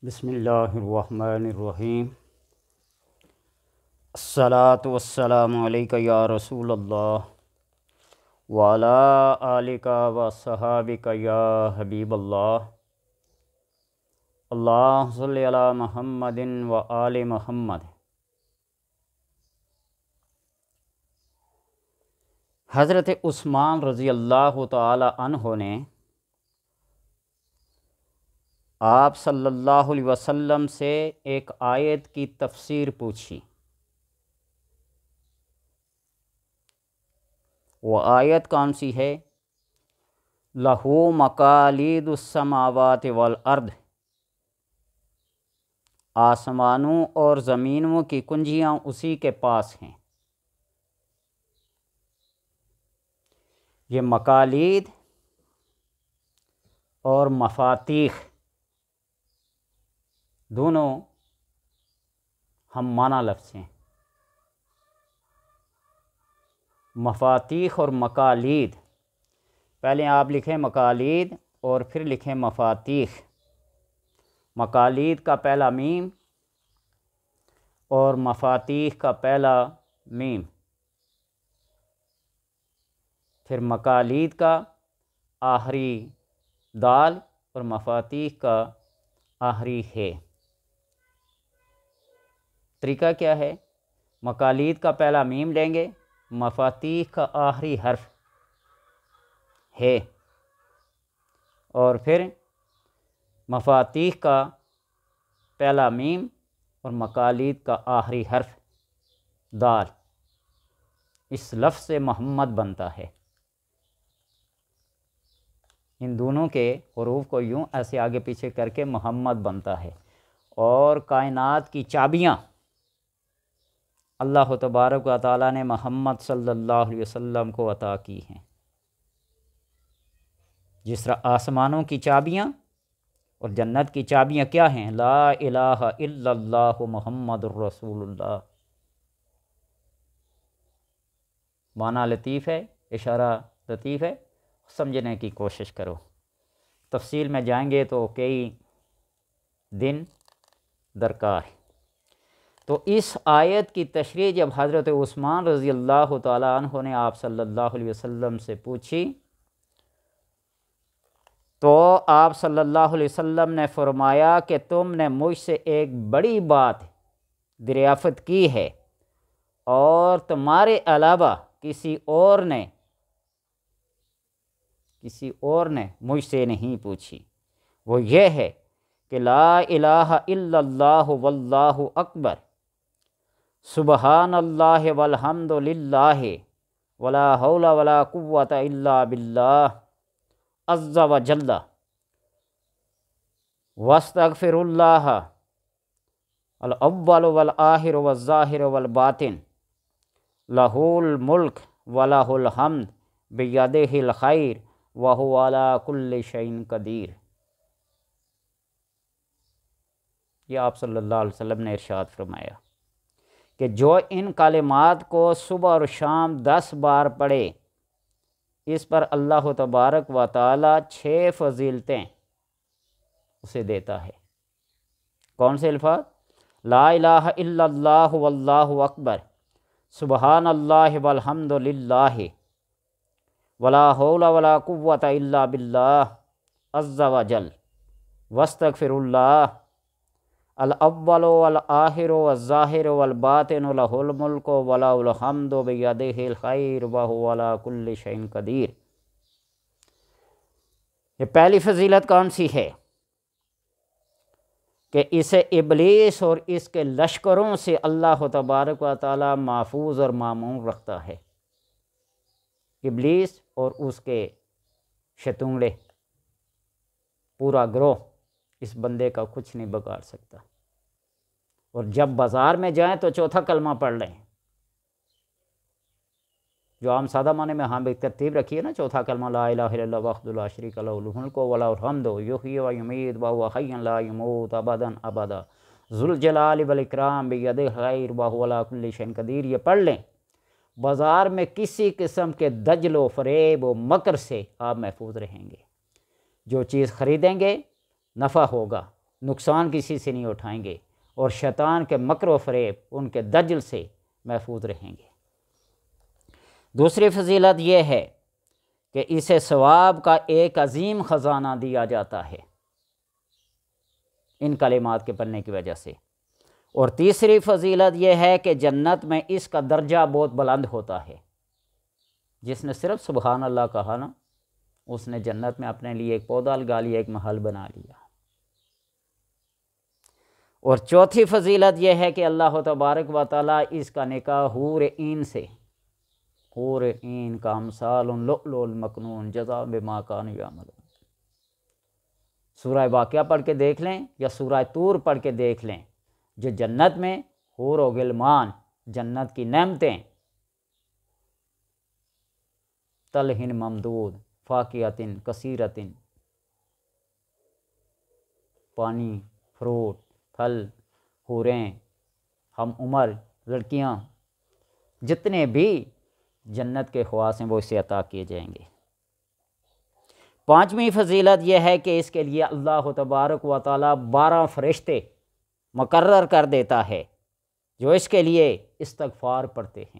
بسم اللہ الرحمن الرحیم۔ الصلاۃ والسلام علیک یا رسول اللہ وعلی آلک و صحابک یا حبیب اللہ۔ اللہ صلی علی محمد و آل محمد۔ حضرت عثمان رضی اللہ تعالی عنہ نے آپ صلی اللہ علیہ وسلم سے ایک آیت کی تفسیر پوچھی۔ وہ آیت کون سی ہے؟ لَہُ مَقَالِيدُ السَّمَاوَاتِ وَالْأَرْضِ، آسمانوں اور زمینوں کی کنجیاں اسی کے پاس ہیں۔ یہ مقالید اور مفاتیح دونوں ہم معنی لفظ ہیں۔ مفاتیح اور مقالید، پہلے آپ لکھیں مقالید اور پھر لکھیں مفاتیح۔ مقالید کا پہلا میم اور مفاتیح کا پہلا میم، پھر مقالید کا آخری دال اور مفاتیح کا آخری ہے۔ طریقہ کیا ہے؟ مقالید کا پہلا میم لیں گے، مفاتیح کا آخری حرف ہے، اور پھر مفاتیح کا پہلا میم اور مقالید کا آخری حرف دال۔ اس لفظ سے محمد بنتا ہے۔ ان دونوں کے حروف کو یوں ایسے آگے پیچھے کر کے محمد بنتا ہے، اور کائنات کی چابیاں اللہ تبارک و تعالیٰ نے محمد صلی اللہ علیہ وسلم کو عطا کی ہیں۔ جس طرح آسمانوں کی چابیاں اور جنت کی چابیاں کیا ہیں؟ لا الہ الا اللہ محمد الرسول اللہ۔ معنی لطیف ہے، اشارہ لطیف ہے، سمجھنے کی کوشش کرو۔ تفصیل میں جائیں گے تو کئی دن درکار ہے۔ تو اس آیت کی تشریح جب حضرت عثمان رضی اللہ تعالی عنہ نے آپ صلی اللہ علیہ وسلم سے پوچھی تو آپ صلی اللہ علیہ وسلم نے فرمایا کہ تم نے مجھ سے ایک بڑی بات دریافت کی ہے، اور تمہارے علاوہ کسی اور نے مجھ سے نہیں پوچھی۔ وہ یہ ہے کہ لا الہ الا اللہ واللہ اکبر، سبحان اللہ والحمد للہ، ولا حول ولا قوة الا باللہ عز وجل، واستغفر اللہ الاول والآخر والظاہر والباطن، لہ الملک ولہ الحمد بیدہ الخیر وہو علی کل شیء قدیر۔ یہ آپ صلی اللہ علیہ وسلم نے ارشاد فرمایا کہ جو ان کلمات کو صبح اور شام 10 بار پڑھے، اس پر اللہ تبارک و تعالی 6 فضیلتیں اسے دیتا ہے۔ کون سے الفاظ؟ لا الہ الا اللہ واللہ اکبر، سبحان اللہ والحمد للہ، ولا حول ولا قوة الا باللہ عز وجل، واستغفر اللہ الاول والآخر والظاہر والباطن، لہ الملک ولہ الحمد بیدہ الخیر وہو علی کل شیء قدیر۔ یہ پہلی فضیلت کون سی ہے؟ کہ اسے ابلیس اور اس کے لشکروں سے اللہ تبارک و تعالی محفوظ اور مامون رکھتا ہے۔ ابلیس اور اس کے شتونگڑے، پورا گروہ اس بندے کا کچھ نہیں بگاڑ سکتا۔ اور جب بازار میں جائیں تو چوتھا کلمہ پڑھ لیں، جو عام سادہ معنی میں بھی ترتیب رکھی ہے نا، چوتھا کلمہ لا الہ الا اللہ وحدہ لا شریک لہ لہ الملک ولہ الحمد یحیی و یمیت وہو حی لا یموت ابدا ابدا ذو الجلال والاکرام بیدہ الخیر وہو علی کل شیء قدیر۔ یہ پڑھ لیں، بازار میں کسی قسم کے دجل و فریب و مکر سے آپ محفوظ رہیں گے۔ جو چیز خریدیں گے نفع ہوگا، نقصان کسی سے نہیں اٹھائیں گے، اور شیطان کے مکر و فریب، ان کے دجل سے محفوظ رہیں گے۔ دوسری فضیلت یہ ہے کہ اسے ثواب کا ایک عظیم خزانہ دیا جاتا ہے ان کلمات کے پڑھنے کی وجہ سے۔ اور تیسری فضیلت یہ ہے کہ جنت میں اس کا درجہ بہت بلند ہوتا ہے۔ جس نے صرف سبحان اللہ کہا نا، اس نے جنت میں اپنے لیے ایک پودا لگا لیا، ایک محل بنا لیا۔ اور چوتھی فضیلت یہ ہے کہ اللہ تبارک و تعالیٰ اس کا نکاح حور عین سے، حور عین کا امثال لؤلؤ المکنون جزاء بما کانوا یعملون۔ سورہ واقعہ پڑھ کے دیکھ لیں یا سورہ طور پڑھ کے دیکھ لیں، جو جنت میں حور و غلمان، جنت کی نعمتیں، طلح ممدود فاکہۃ کثیرۃ، پانی، فروٹ، پھل، حوریں، ہم عمر لڑکیاں، جتنے بھی جنت کے خواص ہیں وہ اسے عطا کیے جائیں گے۔ پانچویں فضیلت یہ ہے کہ اس کے لیے اللہ تبارک و تعالیٰ 12 فرشتے مقرر کر دیتا ہے جو اس کے لیے استغفار پڑھتے ہیں۔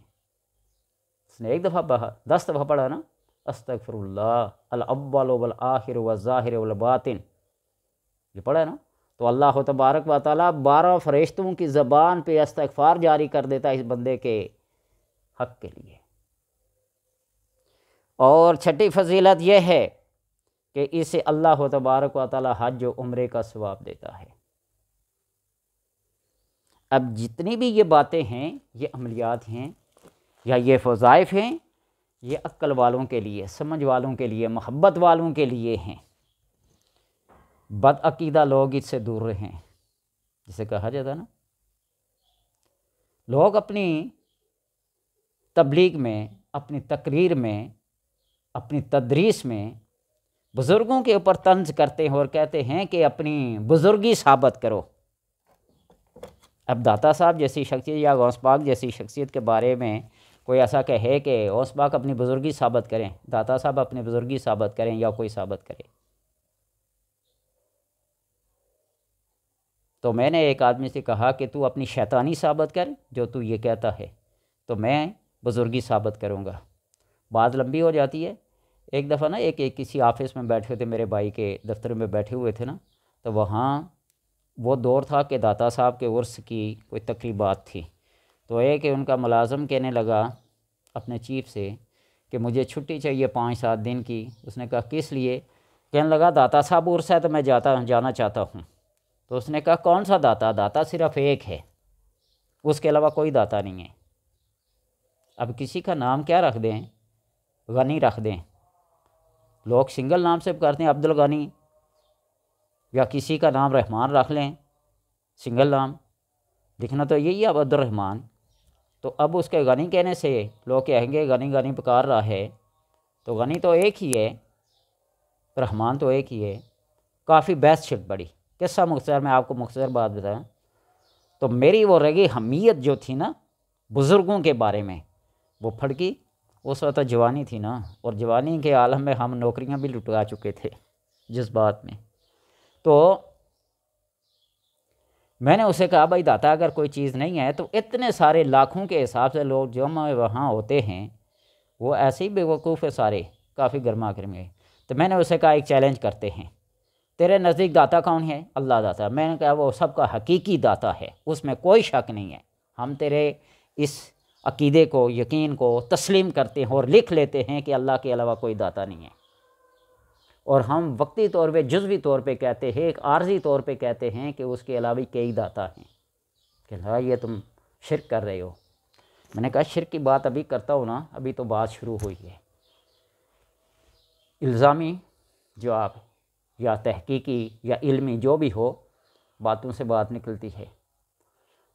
اس نے ایک دفعہ پڑھا، 10 دفعہ پڑھا نا، استغفر اللہ الاول والآخر والظاہر والباطن، یہ پڑھا نا، تو اللہ تبارک و تعالیٰ 12 فرشتوں کی زبان پہ استغفار جاری کر دیتا ہے اس بندے کے حق کے لیے۔ اور چھٹی فضیلت یہ ہے کہ اسے اللہ تبارک و تعالیٰ حج و عمرے کا ثواب دیتا ہے۔ اب جتنی بھی یہ باتیں ہیں، یہ عملیات ہیں یا یہ وظائف ہیں، یہ عقل والوں کے لیے، سمجھ والوں کے لیے، محبت والوں کے لیے ہیں۔ بد عقیدہ لوگ اس سے دور رہیں، جسے کہا جاتا نا، لوگ اپنی تبلیغ میں، اپنی تقریر میں، اپنی تدریس میں بزرگوں کے اوپر طنز کرتے ہیں اور کہتے ہیں کہ اپنی بزرگی ثابت کرو۔ اب داتا صاحب جیسی شخصیت یا غوث پاک جیسی شخصیت کے بارے میں کوئی ایسا کہے کہ غوث پاک اپنی بزرگی ثابت کریں، داتا صاحب اپنی بزرگی ثابت کریں یا کوئی ثابت کرے، تو میں نے ایک آدمی سے کہا کہ تو اپنی شیطانی ثابت کر جو تو یہ کہتا ہے، تو میں بزرگی ثابت کروں گا۔ بات لمبی ہو جاتی ہے۔ ایک دفعہ نا ایک کسی آفس میں بیٹھے تھے، میرے بھائی کے دفتر میں بیٹھے ہوئے تھے نا، تو وہاں وہ دور تھا کہ داتا صاحب کے عرس کی کوئی تقریبات تھی، تو ایک ان کا ملازم کہنے لگا اپنے چیف سے کہ مجھے چھٹی چاہیے 5-7 دن کی۔ اس نے کہا کس لیے؟ کہنے لگا داتا صاحب عرس ہے تو میں جانا چاہتا ہوں۔ تو اس نے کہا کون سا داتا؟ داتا صرف ایک ہے، اس کے علاوہ کوئی داتا نہیں ہے۔ اب کسی کا نام کیا رکھ دیں؟ غنی رکھ دیں، لوگ سنگل نام سے پکارتے ہیں عبد الغنی، یا کسی کا نام رحمان رکھ لیں، سنگل نام، لکھنا تو یہی ہے عبد الرحمان۔ تو اب اس کے غنی کہنے سے لوگ کہیں گے غنی غنی پکار رہا ہے، تو غنی تو ایک ہی ہے، رحمان تو ایک ہی ہے۔ کافی بحث چھڑ پڑی۔ قصہ مختصر، میں آپ کو مختصر بات بتائیں تو میری وہ رگی حمیت جو تھی نا بزرگوں کے بارے میں، وہ پھڑکی۔ اس وقت جوانی تھی نا، اور جوانی کے عالم میں ہم نوکریاں بھی لٹا چکے تھے جس بات میں۔ تو میں نے اسے کہا بھائی داتا اگر کوئی چیز نہیں ہے تو اتنے سارے لاکھوں کے حساب سے لوگ جو وہاں ہوتے ہیں وہ ایسے ہی بے وقوف سارے، کافی گرما گرمی ہے۔ تو میں نے اسے کہا ایک چیلنج کرتے ہیں، تیرے نزدیک داتا کون ہے؟ اللہ داتا۔ میں نے کہا وہ سب کا حقیقی داتا ہے، اس میں کوئی شک نہیں ہے۔ ہم تیرے اس عقیدے کو، یقین کو تسلیم کرتے ہیں اور لکھ لیتے ہیں کہ اللہ کے علاوہ کوئی داتا نہیں ہے، اور ہم وقتی طور پہ، جزوی طور پہ کہتے ہیں، ایک عارضی طور پہ کہتے ہیں کہ اس کے علاوہ کئی داتا ہیں، کہ ہاں یہ تم شرک کر رہے ہو۔ میں نے کہا شرک کی بات ابھی کرتا ہوں نا، ابھی تو بات شروع ہوئی ہے۔ الزامی جواب یا تحقیقی یا علمی جو بھی ہو، باتوں سے بات نکلتی ہے۔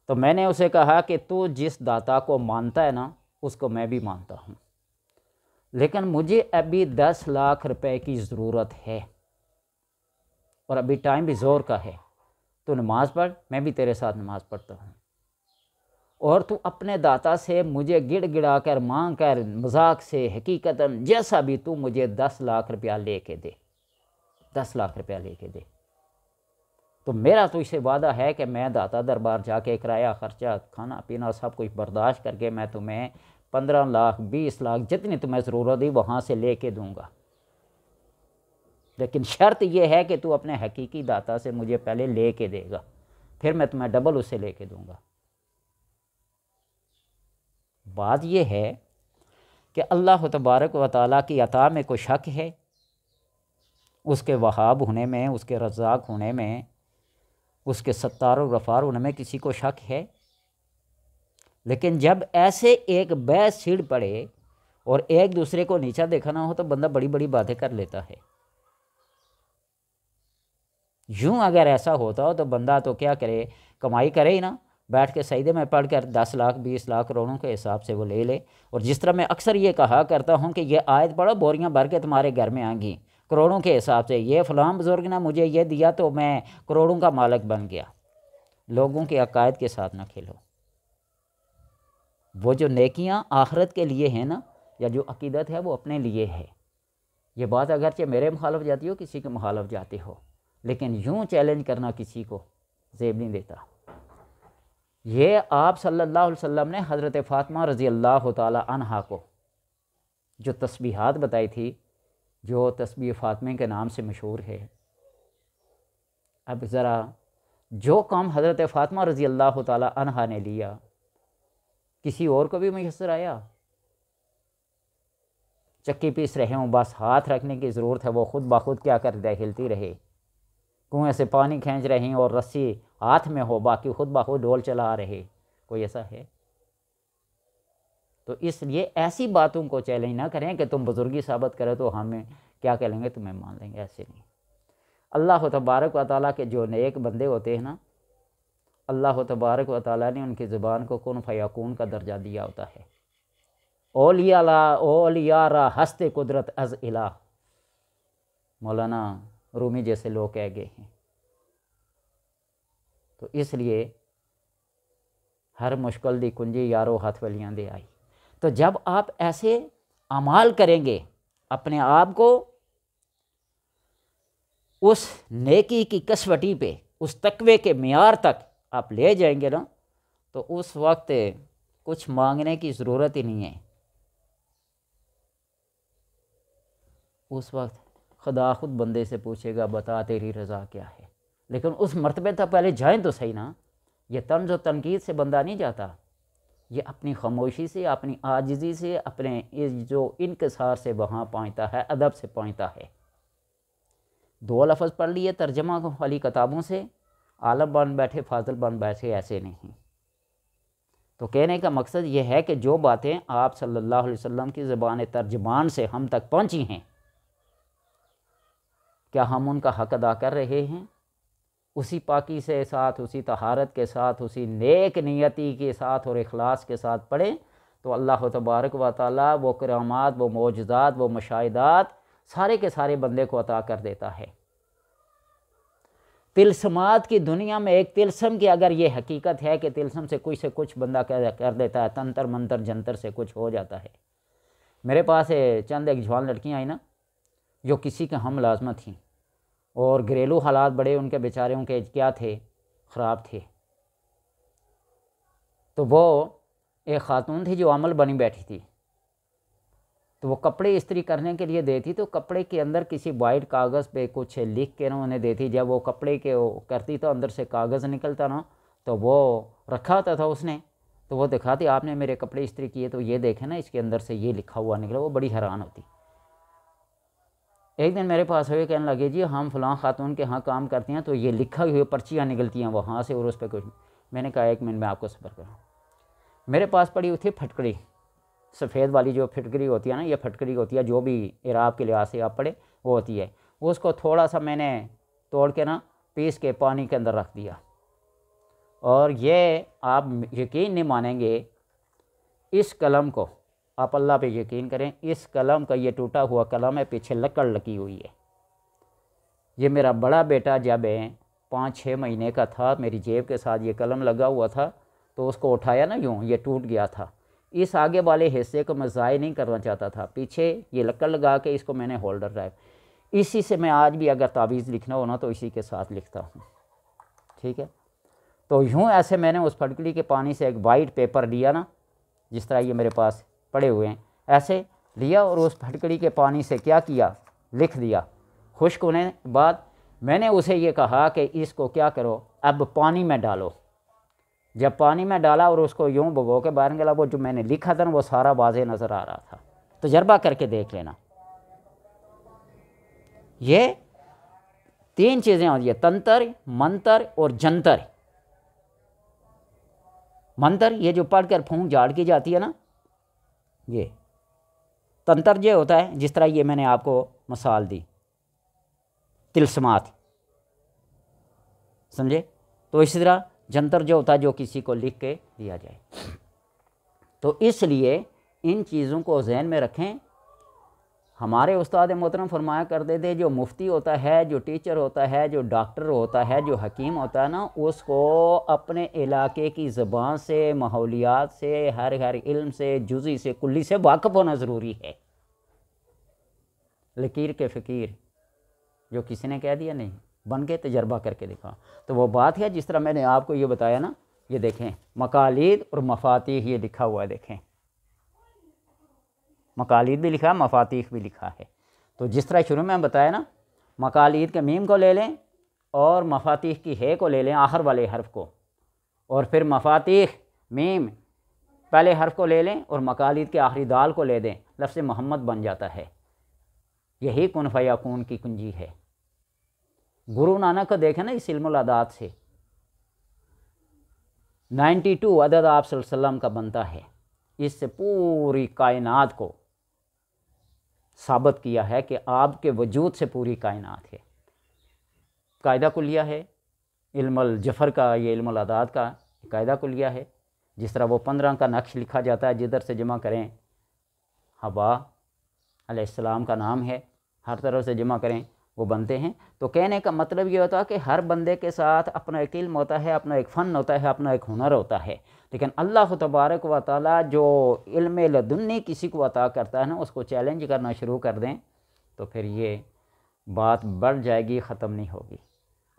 تو میں نے اسے کہا کہ تو جس داتا کو مانتا ہے نا اس کو میں بھی مانتا ہوں، لیکن مجھے ابھی 10 لاکھ روپے کی ضرورت ہے، اور ابھی ٹائم بھی زور کا ہے۔ تو نماز پڑھ، میں بھی تیرے ساتھ نماز پڑھتا ہوں، اور تو اپنے داتا سے مجھے گڑ گڑا کر، مانگ کر، مذاق سے، حقیقتاً جیسا بھی تو مجھے 10 لاکھ روپیہ لے کے دے، 10 لاکھ روپیہ لے کے دے۔ تو میرا تو اسے وعدہ ہے کہ میں داتا دربار جا کے کرایہ خرچہ کھانا پینا سب کچھ برداشت کر کے میں تمہیں 15 لاکھ 20 لاکھ جتنی تمہیں ضرورت ہے وہاں سے لے کے دوں گا، لیکن شرط یہ ہے کہ تو اپنے حقیقی داتا سے مجھے پہلے لے کے دے گا، پھر میں تمہیں ڈبل اسے لے کے دوں گا۔ بات یہ ہے کہ اللہ تبارک و تعالیٰ کی عطا میں کوئی شک ہے، اس کے وہاب ہونے میں، اس کے رزاق ہونے میں، اس کے ستار و غفار ہونے میں کسی کو شک ہے؟ لیکن جب ایسے ایک بحث چھڑ پڑے اور ایک دوسرے کو نیچا دیکھنا ہو تو بندہ بڑی بڑی باتیں کر لیتا ہے۔ یوں اگر ایسا ہوتا ہو تو بندہ تو کیا کرے، کمائی کرے ہی نا، بیٹھ کے سجدے میں پڑھ کر 10 لاکھ 20 لاکھ کروڑوں کے حساب سے وہ لے لے۔ اور جس طرح میں اکثر یہ کہا کرتا ہوں کہ یہ آیت پڑھو بوریاں بھر کے تمہارے گھر میں آئیں گی کروڑوں کے حساب سے، یہ فلاں بزرگ نے مجھے یہ دیا تو میں کروڑوں کا مالک بن گیا۔ لوگوں کے عقائد کے ساتھ نہ کھیلو۔ وہ جو نیکیاں آخرت کے لیے ہیں نا، یا جو عقیدت ہے وہ اپنے لیے ہے۔ یہ بات اگرچہ میرے مخالف جاتی ہو، کسی کے مخالف جاتی ہو، لیکن یوں چیلنج کرنا کسی کو زیب نہیں دیتا۔ یہ آپ صلی اللہ علیہ وسلم نے حضرت فاطمہ رضی اللہ تعالی عنہا کو جو تسبیحات بتائی تھی، جو تسبیح فاطمہ کے نام سے مشہور ہے، اب ذرا جو کام حضرت فاطمہ رضی اللہ تعالی عنہا نے لیا کسی اور کو بھی میسر آیا؟ چکی پیس رہے ہوں، بس ہاتھ رکھنے کی ضرورت ہے، وہ خود بخود کیا کر دے، ہلتی رہے، کنویں سے پانی کھینچ رہی اور رسی ہاتھ میں ہو، باقی خود بخود ڈول چلا رہے، کوئی ایسا ہے؟ تو اس لیے ایسی باتوں کو چیلنج نہ کریں کہ تم بزرگی ثابت کرے تو ہمیں کیا کہہ لیں گے، تمہیں مان لیں گے، ایسے نہیں۔ اللہ تبارک و تعالیٰ کے جو نیک بندے ہوتے ہیں نا، اللہ تبارک و تعالیٰ نے ان کی زبان کو کن فیکون کا درجہ دیا ہوتا ہے۔ اولیاء را ہست قدرت از الہ، مولانا رومی جیسے لوگ کہہ گئے ہیں۔ تو اس لیے ہر مشکل دی کنجی یارو ہاتھ ولیاں دے آئی۔ تو جب آپ ایسے اعمال کریں گے، اپنے آپ کو اس نیکی کی کسوٹی پہ، اس تقوی کے معیار تک آپ لے جائیں گے نا، تو اس وقت کچھ مانگنے کی ضرورت ہی نہیں ہے۔ اس وقت خدا خود بندے سے پوچھے گا بتا تیری رضا کیا ہے۔ لیکن اس مرتبے تک پہلے جائیں تو صحیح نا۔ یہ طنز و تنقید سے بندہ نہیں جاتا، یہ اپنی خاموشی سے، اپنی عاجزی سے، اپنے جو انکسار سے وہاں پہنچتا ہے، ادب سے پہنچتا ہے۔ 2 لفظ پڑھ لیے ترجمہ والی کتابوں سے، عالم بن بیٹھے فاضل بن بیٹھے، ایسے نہیں۔ تو کہنے کا مقصد یہ ہے کہ جو باتیں آپ صلی اللہ علیہ وسلم کی زبان ترجمان سے ہم تک پہنچی ہیں، کیا ہم ان کا حق ادا کر رہے ہیں؟ اسی پاکی سے ساتھ، اسی طہارت کے ساتھ، اسی نیک نیتی کے ساتھ اور اخلاص کے ساتھ پڑھیں تو اللہ تبارک و تعالیٰ وہ کرامات، وہ معجزات، وہ مشاہدات سارے کے سارے بندے کو عطا کر دیتا ہے۔ تلسمات کی دنیا میں ایک تلسم کی اگر یہ حقیقت ہے کہ تلسم سے کچھ بندہ کر دیتا ہے، تنتر منتر جنتر سے کچھ ہو جاتا ہے۔ میرے پاس چند ایک جوان لڑکیاں آئی نا، جو کسی کا ہم ملازمت تھیں، اور گھریلو حالات بڑے ان کے بیچاروں کے کیا تھے، خراب تھے۔ تو وہ ایک خاتون تھی جو عمل بنی بیٹھی تھی، تو وہ کپڑے استری کرنے کے لیے دیتی، تو کپڑے کے اندر کسی وائٹ کاغذ پہ کچھ لکھ کے نا انہیں دیتی۔ جب وہ کپڑے کے کرتی تو اندر سے کاغذ نکلتا نا، تو وہ رکھا ہوتا تھا اس نے، تو وہ دکھاتی آپ نے میرے کپڑے استری کیے تو یہ دیکھیں نا اس کے اندر سے یہ لکھا ہوا نکلا۔ وہ بڑی حیران ہوتی۔ ایک دن میرے پاس ہوئے، کہنے لگے جی ہم فلاں خاتون کے ہاں کام کرتے ہیں تو یہ لکھا ہوئے پرچیاں نکلتی ہیں وہاں سے اور اس پہ کچھ۔ میں نے کہا 1 منٹ میں آپ کو صبر کروں۔ میرے پاس پڑی ہوئی تھی پھٹکڑی، سفید والی جو پھٹکڑی ہوتی ہے نا، یہ پھٹکڑی ہوتی ہے جو بھی اعراب کے لحاظ سے آپ پڑھے وہ ہوتی ہے۔ اس کو تھوڑا سا میں نے توڑ کے نا پیس کے پانی کے اندر رکھ دیا، اور یہ آپ یقین نہیں مانیں گے، اس قلم کو آپ اللہ پہ یقین کریں، اس قلم کا یہ ٹوٹا ہوا قلم ہے، پیچھے لکڑ لگی ہوئی ہے۔ یہ میرا بڑا بیٹا جب 5-6 مہینے کا تھا، میری جیب کے ساتھ یہ قلم لگا ہوا تھا، تو اس کو اٹھایا نا یوں، یہ ٹوٹ گیا تھا۔ اس آگے والے حصے کو میں ضائع نہیں کرنا چاہتا تھا، پیچھے یہ لکڑ لگا کے اس کو میں نے ہولڈر رہا ہے۔ اسی سے میں آج بھی اگر تعویذ لکھنا ہونا تو اسی کے ساتھ لکھتا ہوں۔ ٹھیک ہے، تو یوں ایسے میں نے اس پھٹکڑی کے پانی سے ایک وائٹ پیپر لیا نا، جس طرح یہ میرے پاس پڑے ہوئے ہیں، ایسے لیا اور اس پھٹکڑی کے پانی سے کیا کیا، لکھ دیا۔ خشک ہونے کے بعد میں نے اسے یہ کہا کہ اس کو کیا کرو، اب پانی میں ڈالو۔ جب پانی میں ڈالا اور اس کو یوں بھگو کے باہر نکلا، وہ جو میں نے لکھا تھا نا وہ سارا واضح نظر آ رہا تھا۔ تجربہ کر کے دیکھ لینا۔ یہ 3 چیزیں ہوتی ہیں، تنتر، منتر اور جنتر۔ منتر یہ جو پڑھ کر پھونک جھاڑ کی جاتی ہے نا، یہ تنتر یہ ہوتا ہے جس طرح یہ میں نے آپ کو مثال دی، تلسمات، سمجھے؟ تو اسی طرح جنتر جو ہوتا ہے جو کسی کو لکھ کے دیا جائے۔ تو اس لیے ان چیزوں کو ذہن میں رکھیں۔ ہمارے استاد محترم فرمایا کرتے تھے جو مفتی ہوتا ہے، جو ٹیچر ہوتا ہے، جو ڈاکٹر ہوتا ہے، جو حکیم ہوتا ہے نا، اس کو اپنے علاقے کی زبان سے، ماحولیات سے، ہر علم سے، جزئی سے، کلی سے واقف ہونا ضروری ہے۔ لکیر کے فقیر جو کسی نے کہہ دیا نہیں، بن کے تجربہ کر کے دکھا۔ تو وہ بات ہے جس طرح میں نے آپ کو یہ بتایا نا، یہ دیکھیں مقالید اور مفاتیح یہ لکھا ہوا ہے، دیکھیں مقالید بھی لکھا ہے، مفاتیح بھی لکھا ہے۔ تو جس طرح شروع میں بتایا نا، مقالید کے میم کو لے لیں اور مفاتیح کی ہے کو لے لیں، آخر والے حرف کو، اور پھر مفاتیح میم پہلے حرف کو لے لیں اور مقالید کے آخری دال کو لے دیں، لفظ محمد بن جاتا ہے۔ یہی کن فیکون کی کنجی ہے۔ گرو نانک کو دیکھیں نا، اس علم العداد سے 92 عدد آپ صلی اللہ علیہ وسلم کا بنتا ہے۔ اس سے پوری کائنات کو ثابت کیا ہے کہ آپ کے وجود سے پوری کائنات ہے۔ قاعدہ کلیہ ہے علم الجفر کا، یہ علم العداد کا قاعدہ کلیہ ہے۔ جس طرح وہ 15 کا نقش لکھا جاتا ہے، جدھر سے جمع کریں حوا علیہ السلام کا نام ہے، ہر طرف سے جمع کریں وہ بنتے ہیں۔ تو کہنے کا مطلب یہ ہوتا ہے کہ ہر بندے کے ساتھ اپنا ایک علم ہوتا ہے، اپنا ایک فن ہوتا ہے، اپنا ایک ہنر ہوتا ہے، لیکن اللہ تبارک و تعالیٰ جو علم لدنی کسی کو عطا کرتا ہے نا، اس کو چیلنج کرنا شروع کر دیں تو پھر یہ بات بڑھ جائے گی، ختم نہیں ہوگی۔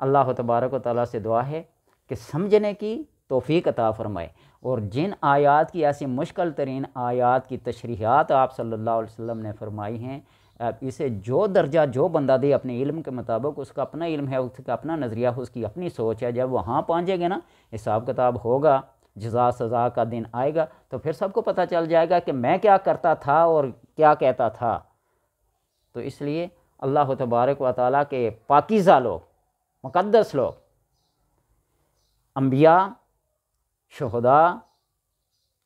اللہ تبارک و تعالیٰ سے دعا ہے کہ سمجھنے کی توفیق عطا فرمائے، اور جن آیات کی ایسی مشکل ترین آیات کی تشریحات آپ صلی اللہ علیہ وسلم نے فرمائی ہیں، اسے جو درجہ جو بندہ دے اپنے علم کے مطابق، اس کا اپنا علم ہے، اس کا اپنا نظریہ ہے، اس کی اپنی سوچ ہے، جب وہاں پہنچے گے نا، حساب کتاب ہوگا، جزا سزا کا دن آئے گا، تو پھر سب کو پتہ چل جائے گا کہ میں کیا کرتا تھا اور کیا کہتا تھا۔ تو اس لیے اللہ تبارک و تعالیٰ کے پاکیزہ لوگ، مقدس لوگ، انبیاء، شہداء،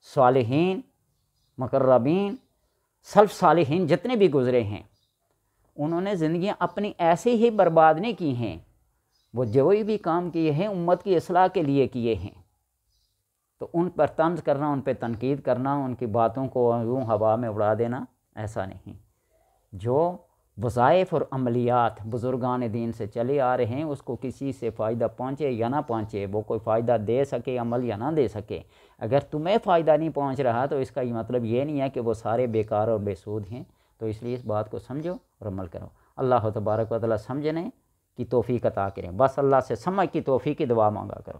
صالحین، مقربین، سلف صالحین جتنے بھی گزرے ہیں، انہوں نے زندگیاں اپنی ایسے ہی برباد نہیں کی ہیں، وہ جو بھی کام کیے ہیں امت کی اصلاح کے لیے کیے ہیں۔ تو ان پر طنز کرنا، ان پہ تنقید کرنا، ان کی باتوں کو یوں ہوا میں اڑا دینا، ایسا نہیں۔ جو وظائف اور عملیات بزرگان دین سے چلے آ رہے ہیں، اس کو کسی سے فائدہ پہنچے یا نہ پہنچے، وہ کوئی فائدہ دے سکے عمل یا نہ دے سکے، اگر تمہیں فائدہ نہیں پہنچ رہا تو اس کا یہ مطلب یہ نہیں ہے کہ وہ سارے بیکار اور بے سود ہیں۔ تو اس لیے اس بات کو سمجھو اور عمل کرو۔ اللہ تبارک و تعالیٰ سمجھنے کی توفیق عطا کریں۔ بس اللہ سے سمجھ کی توفیق کی دعا مانگا کرو۔